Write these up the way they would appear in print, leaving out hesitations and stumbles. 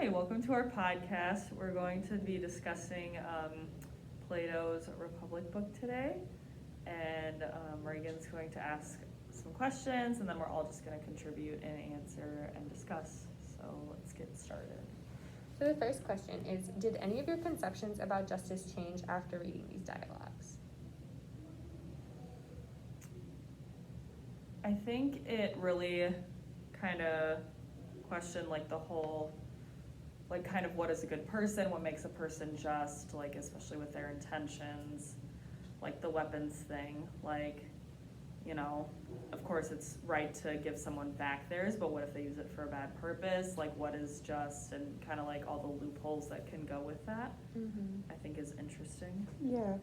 Hi, welcome to our podcast. We're going to be discussing Plato's Republic book today, and Reagan's going to ask some questions, and then we're all just going to contribute and answer and discuss. So let's get started. So the first question is, did any of your conceptions about justice change after reading these dialogues? I think it really kind of questioned like the whole, like kind of what is a good person, what makes a person just, like especially with their intentions, like the weapons thing, like, you know, of course it's right to give someone back theirs, but what if they use it for a bad purpose? Like what is just, and kind of like all the loopholes that can go with that, I think is interesting. Yeah.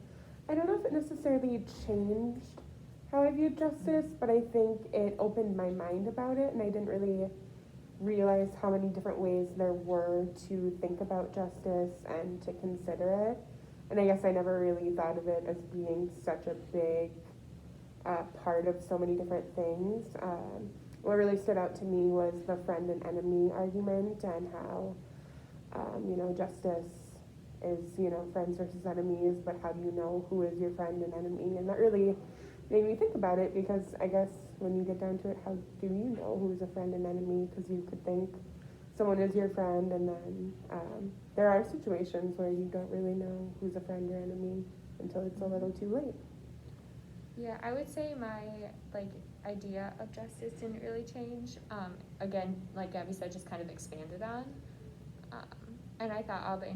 I don't know if it necessarily changed how I viewed justice, but I think it opened my mind about it, and I didn't really realize how many different ways there were to think about justice and to consider it. And I guess I never really thought of it as being such a big part of so many different things. What really stood out to me was the friend and enemy argument, and how, justice is, friends versus enemies, but how do you know who is your friend and enemy? And that really made me think about it, because I guess when you get down to it, how do you know who's a friend and enemy? Because you could think someone is your friend, and then there are situations where you don't really know who's a friend or enemy until it's a little too late. Yeah, I would say my idea of justice didn't really change. Again, like Gabby said, just kind of expanded on. And I thought all the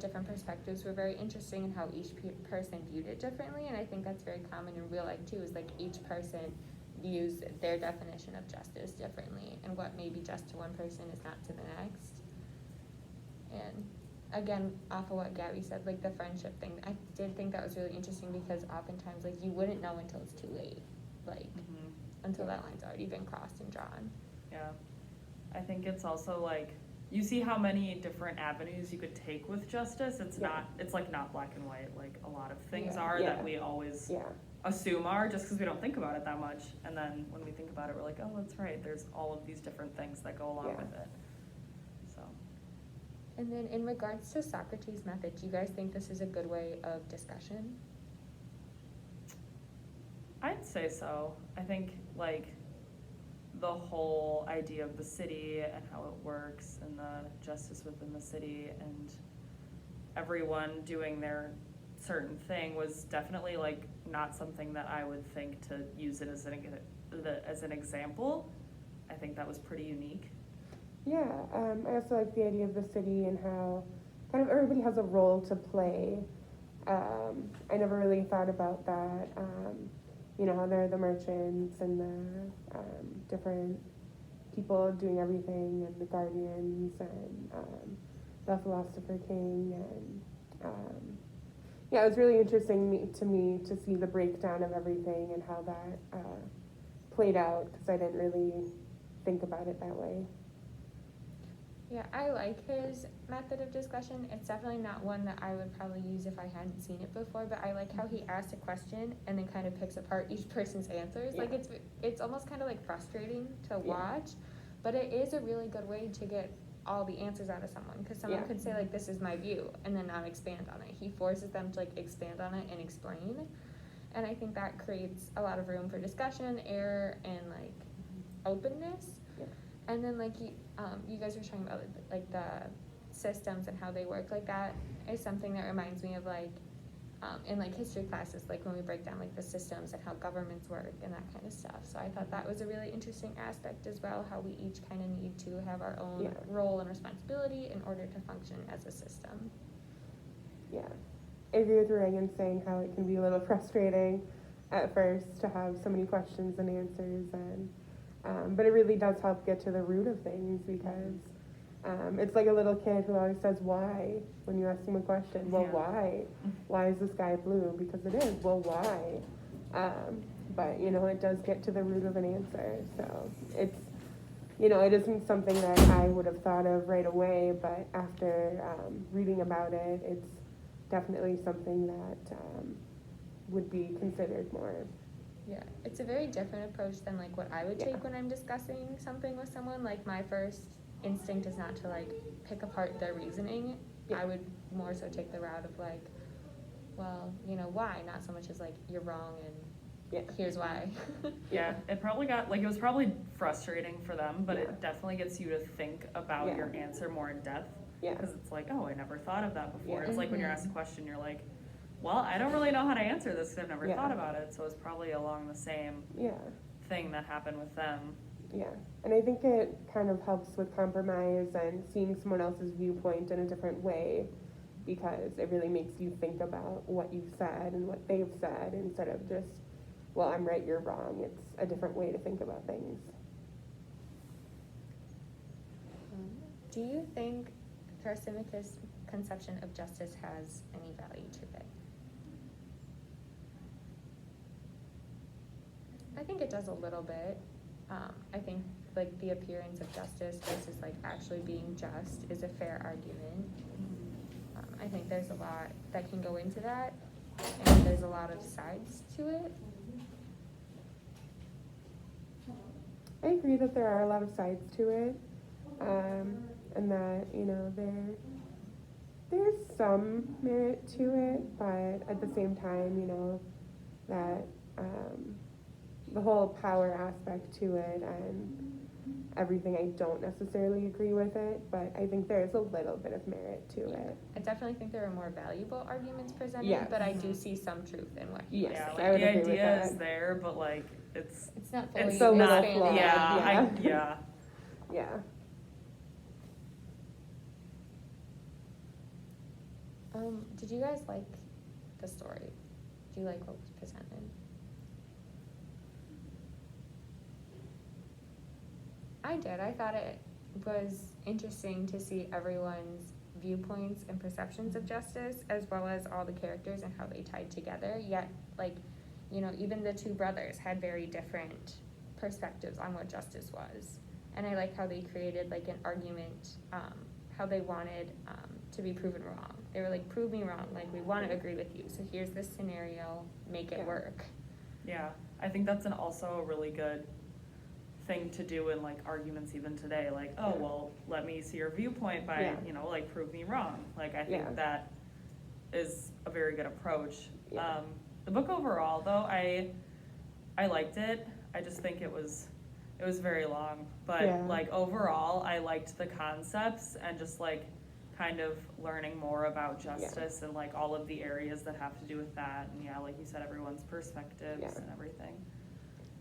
different perspectives were very interesting, and how each person viewed it differently. And I think that's very common in real life too, is like each person views their definition of justice differently, and what may be just to one person is not to the next. And again, off of what Gabby said, like the friendship thing, I did think that was really interesting, because oftentimes like you wouldn't know until it's too late, until that line's already been crossed and drawn. Yeah, I think it's also like, you see how many different avenues you could take with justice. It's like not black and white like a lot of things are that we always assume are, just because we don't think about it that much. And then when we think about it, we're like, oh, that's right, there's all of these different things that go along with it. So. And then in regards to Socrates' method, do you guys think this is a good way of discussion? I'd say so. I think like the whole idea of the city and how it works, and the justice within the city, and everyone doing their certain thing was definitely like not something that I would think to use it as an example. I think that was pretty unique. Yeah, I also like the idea of the city and how kind of everybody has a role to play. I never really thought about that. How there are the merchants and the different people doing everything, and the guardians, and the philosopher king, and it was really interesting to me to see the breakdown of everything and how that played out, because I didn't really think about it that way. Yeah, I like his method of discussion. It's definitely not one that I would probably use if I hadn't seen it before, but I like how he asks a question and then kind of picks apart each person's answers. Yeah. Like it's almost kind of like frustrating to watch, but it is a really good way to get all the answers out of someone, because someone could say like, this is my view, and then not expand on it. He forces them to like expand on it and explain, and I think that creates a lot of room for discussion, error, and like openness. And then like you guys were talking about like the systems and how they work, like that is something that reminds me of like in like history classes, like when we break down like the systems and how governments work and that kind of stuff. So I thought that was a really interesting aspect as well, how we each kind of need to have our own role and responsibility in order to function as a system. Yeah, I agree with Reagan saying how it can be a little frustrating at first to have so many questions and answers, and but it really does help get to the root of things, because it's like a little kid who always says why when you ask him a question. Well, why? Why is the sky blue? Because it is. Well, why? But it does get to the root of an answer. So it's, it isn't something that I would have thought of right away, but after reading about it, it's definitely something that would be considered more. Yeah, it's a very different approach than like what I would take when I'm discussing something with someone. Like my first instinct is not to like pick apart their reasoning. Yeah. I would more so take the route of like, well, you know, why? Not so much as like, you're wrong and Yeah. here's why. Yeah, it probably got, like, it was probably frustrating for them, but Yeah. it definitely gets you to think about Yeah. your answer more in depth. Yeah. Because it's like, oh, I never thought of that before. Yeah. It's like when you're Mhm. asked a question, you're like, well, I don't really know how to answer this because I've never Yeah. thought about it. So it's probably along the same Yeah. thing that happened with them. Yeah. And I think it kind of helps with compromise and seeing someone else's viewpoint in a different way, because it really makes you think about what you've said and what they've said instead of just, well, I'm right, you're wrong. It's a different way to think about things. Do you think Thrasymachus' conception of justice has any value to it? I think it does a little bit. I think like the appearance of justice versus like actually being just is a fair argument. I think there's a lot that can go into that, and there's a lot of sides to it. I agree that there are a lot of sides to it, and that, you know, there's some merit to it, but at the same time, you know, that the whole power aspect to it and everything, I don't necessarily agree with it, but I think there's a little bit of merit to it. I definitely think there are more valuable arguments presented, Yes. but I do see some truth in what he Yes, Yeah, was like I would the agree with idea is that. there, but like it's It's not fully it's a little not. expanded. flawed, Yeah, yeah. yeah. Yeah. Did you guys like the story? Do you like what was presented? I did. I thought it was interesting to see everyone's viewpoints and perceptions of justice, as well as all the characters and how they tied together. Yet, like, you know, even the two brothers had very different perspectives on what justice was. And I like how they created like an argument, how they wanted to be proven wrong. They were like, prove me wrong. Like, we want to agree with you. So here's this scenario. Make it Yeah. work. Yeah, I think that's also a really good thing to do in like arguments even today. Like, oh, Yeah. well, let me see your viewpoint by, Yeah. you know, like prove me wrong. Like, I think Yeah. that is a very good approach. Yeah. The book overall, though, I liked it. I just think it was very long. But Yeah. like overall, I liked the concepts and just like kind of learning more about justice and like all of the areas that have to do with that. And yeah, like you said, everyone's perspectives Yeah. and everything.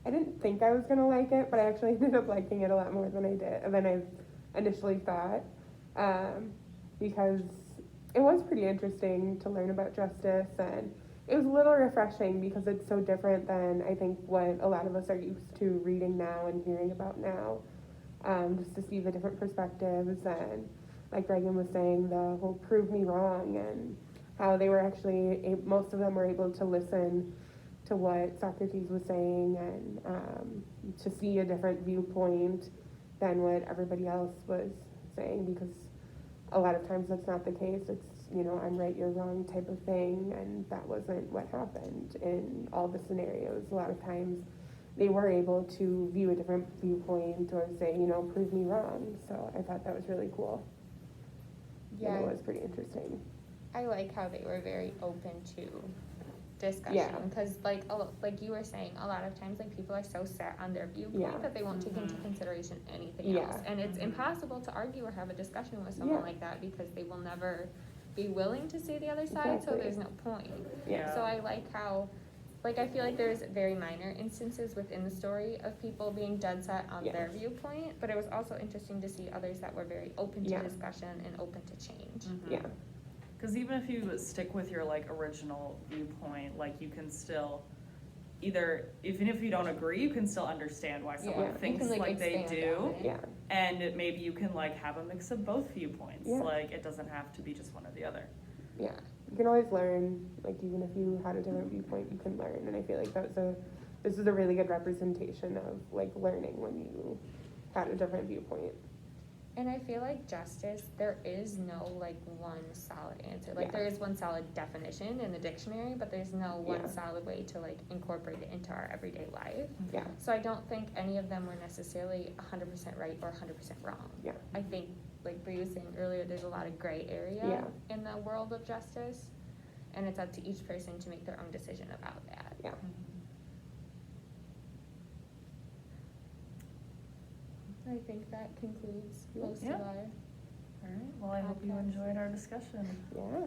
I didn't think I was gonna like it, but I actually ended up liking it a lot more than I initially thought, because it was pretty interesting to learn about justice, and it was a little refreshing because it's so different than I think what a lot of us are used to reading now and hearing about now. Just to see the different perspectives, and like Reagan was saying, the whole prove me wrong, and how they were actually, most of them were able to listen to what Socrates was saying, and to see a different viewpoint than what everybody else was saying, because a lot of times that's not the case. It's, you know, I'm right, you're wrong type of thing, and that wasn't what happened in all the scenarios. A lot of times they were able to view a different viewpoint or say, you know, prove me wrong. So I thought that was really cool. Yeah. And it was pretty interesting. I like how they were very open to discussion, Yeah. because like you were saying, a lot of times like people are so set on their viewpoint Yeah. that they won't take into Mhm. consideration anything Yeah. else, and it's Mhm. impossible to argue or have a discussion with someone Yeah. like that because they will never be willing to see the other side. So Exactly. there's no point. Yeah. So I like how, like, I feel like there's very minor instances within the story of people being dead set on Yeah. their viewpoint, but it was also interesting to see others that were very open to Yeah. discussion and open to change. Mhm. Yeah. Because even if you stick with your like original viewpoint, like you can still even if you don't agree, you can still understand why someone Yeah. You thinks can, like they expand do. on it. Yeah. And maybe you can like have a mix of both viewpoints. Yeah. Like it doesn't have to be just one or the other. Yeah, you can always learn, like even if you had a different viewpoint, you can learn, and I feel like this is a really good representation of like learning when you had a different viewpoint. And I feel like justice, there is no like one solid answer. Like Yeah. there is one solid definition in the dictionary, but there's no one Yeah. solid way to like incorporate it into our everyday life. Yeah. So I don't think any of them were necessarily 100% right or 100% wrong. Yeah. I think, like Bree was saying earlier, there's a lot of gray area Yeah. in the world of justice, and it's up to each person to make their own decision about that. Yeah. I think that concludes most Yeah. of our All right, well, I hope you Podcast. enjoyed our discussion. Yeah.